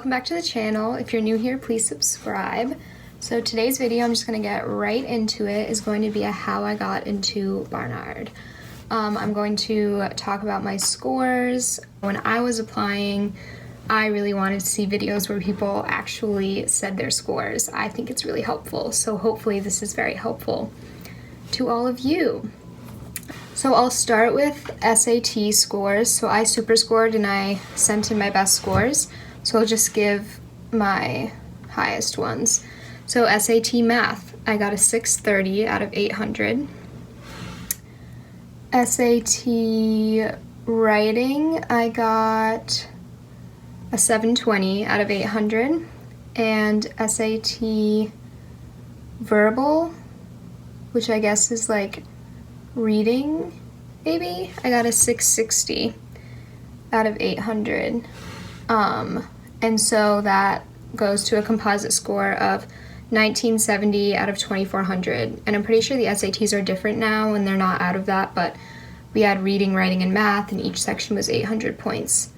welcome back to the channel. If you're new here, please subscribe. So today's video, I'm just going to get right into it, is going to be a how I got into Barnard. I'm going to talk about my scores. When I was applying, I really wanted to see videos where people actually said their scores. I think it's really helpful, so hopefully this is very helpful to all of you. So I'll start with SAT scores. So I super scored and I sent in my best scores. So I'll just give my highest ones. So SAT math, I got a 630 out of 800. SAT writing, I got a 720 out of 800. And SAT verbal, which I guess is like reading, maybe, I got a 660 out of 800. And so that goes to a composite score of 1970 out of 2400. And I'm pretty sure the SATs are different now and they're not out of that, but we had reading, writing, and math, and each section was 800 points.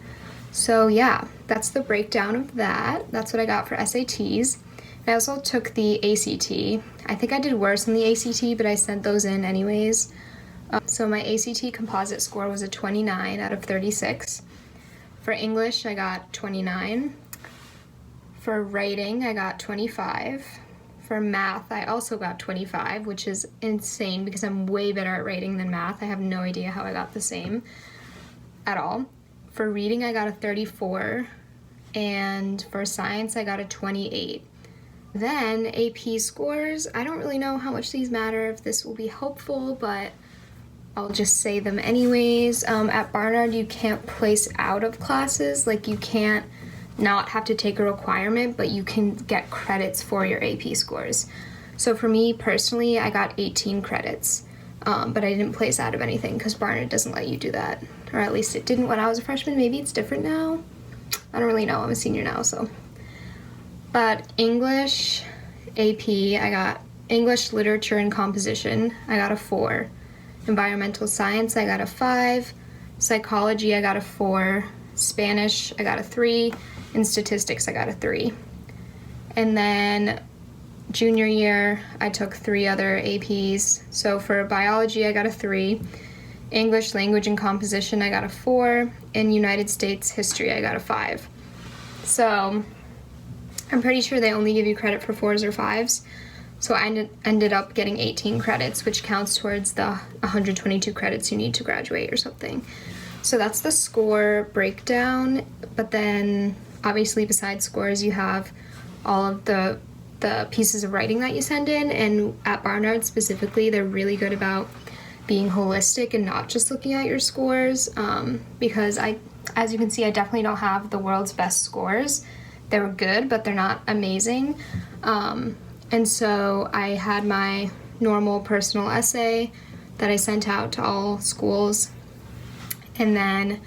So yeah, that's the breakdown of that. That's what I got for SATs. I also took the ACT. I think I did worse on the ACT, but I sent those in anyways. So my ACT composite score was a 29 out of 36. For English, I got 29. For writing, I got 25. For math, I also got 25, which is insane because I'm way better at writing than math. I have no idea how I got the same at all. For reading, I got a 34. And for science, I got a 28. Then AP scores, I don't really know how much these matter, if this will be helpful, but I'll just say them anyways. At Barnard, you can't place out of classes. Like, you can't not have to take a requirement, but you can get credits for your AP scores. So for me personally, I got 18 credits, but I didn't place out of anything because Barnard doesn't let you do that. Or at least it didn't when I was a freshman. Maybe it's different now. I don't really know. I'm a senior now, so. But English, AP, I got English, literature, and composition. I got a 4. Environmental science, I got a 5. Psychology, I got a 4. Spanish, I got a 3. And statistics, I got a 3. And then junior year, I took 3 other APs. So for biology, I got a 3. English, language, and composition, I got a 4. And United States history, I got a 5. So I'm pretty sure they only give you credit for 4s or 5s. So I ended up getting 18 credits, which counts towards the 122 credits you need to graduate or something. So that's the score breakdown. But then, obviously, besides scores, you have all of the pieces of writing that you send in. And at Barnard specifically, they're really good about being holistic and not just looking at your scores. Because as you can see, I definitely don't have the world's best scores. They were good, but they're not amazing. And so I had my normal personal essay that I sent out to all schools. And then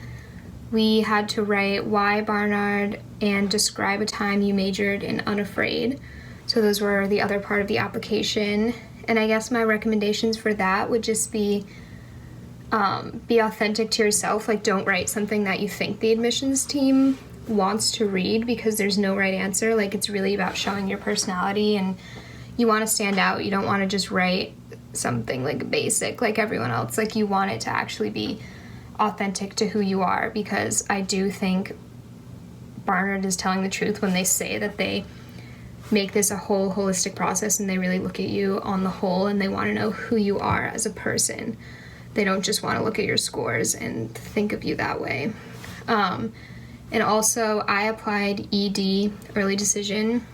we had to write why Barnard and describe a time you majored in Unafraid. So those were the other part of the application. And I guess my recommendations for that would just be authentic to yourself. Like, don't write something that you think the admissions team wants to read, because there's no right answer. Like, it's really about showing your personality, and you want to stand out. You don't want to just write something like basic like everyone else. Like, you want it to actually be authentic to who you are, because I do think Barnard is telling the truth when they say that they make this a whole holistic process and they really look at you on the whole and they want to know who you are as a person. They don't just want to look at your scores and think of you that way. And also, I applied ED, early decision.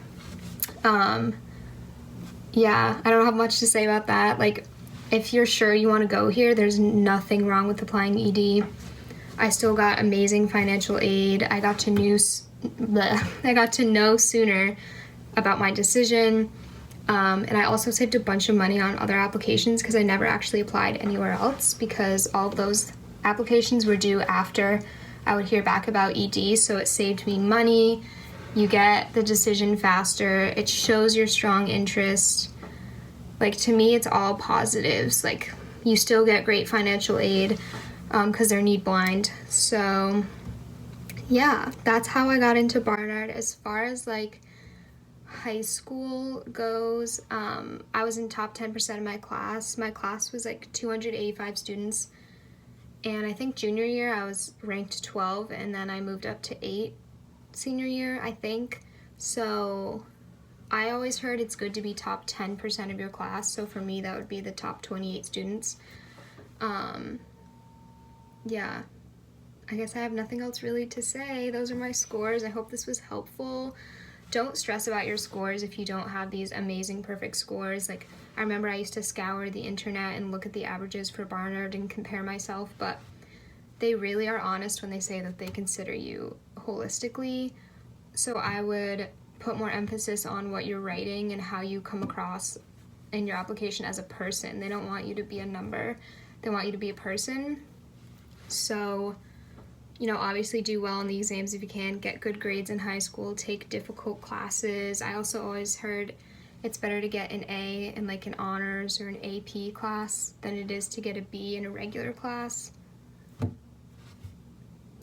Yeah, I don't have much to say about that. Like, if you're sure you want to go here, there's nothing wrong with applying ED. I still got amazing financial aid. I got to know sooner about my decision. And I also saved a bunch of money on other applications because I never actually applied anywhere else, because all of those applications were due after I would hear back about ED, so it saved me money. You get the decision faster. It shows your strong interest. Like, to me, it's all positives. Like, you still get great financial aid because they're need blind. So yeah, that's how I got into Barnard. As far as like high school goes, I was in top 10% of my class. My class was like 285 students, and I think junior year I was ranked 12, and then I moved up to 8 senior year, I think. So I always heard it's good to be top 10% of your class. So for me, that would be the top 28 students. Um, yeah, I guess I have nothing else really to say. Those are my scores. I hope this was helpful. Don't stress about your scores if you don't have these amazing perfect scores. Like, I remember I used to scour the internet and look at the averages for Barnard and compare myself, but they really are honest when they say that they consider you holistically. So I would put more emphasis on what you're writing and how you come across in your application as a person. They don't want you to be a number, they want you to be a person. So, obviously do well in the exams if you can, get good grades in high school, take difficult classes. I also always heard it's better to get an A in like an honors or an AP class than it is to get a B in a regular class.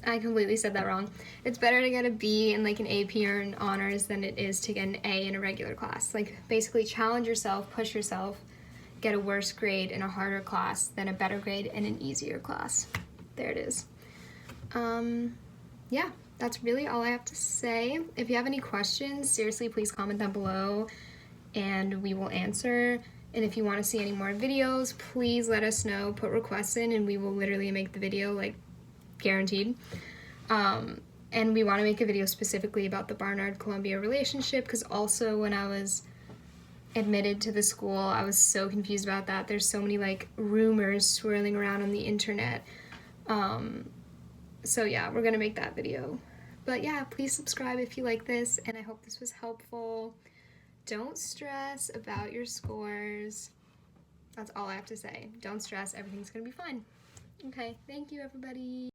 I completely said that wrong. It's better to get a B in like an AP or an honors than it is to get an A in a regular class. Like, basically challenge yourself, push yourself, get a worse grade in a harder class than a better grade in an easier class. There it is. Yeah, that's really all I have to say. If you have any questions, seriously, please comment down below and we will answer. And if you want to see any more videos, please let us know. Put requests in and we will literally make the video, like, guaranteed. And we want to make a video specifically about the Barnard-Columbia relationship, because also when I was admitted to the school, I was so confused about that. There's so many like rumors swirling around on the internet. So yeah, we're gonna make that video. But yeah, please subscribe if you like this, and I hope this was helpful. Don't stress about your scores. That's all I have to say. Don't stress, everything's gonna be fine. Okay, thank you everybody.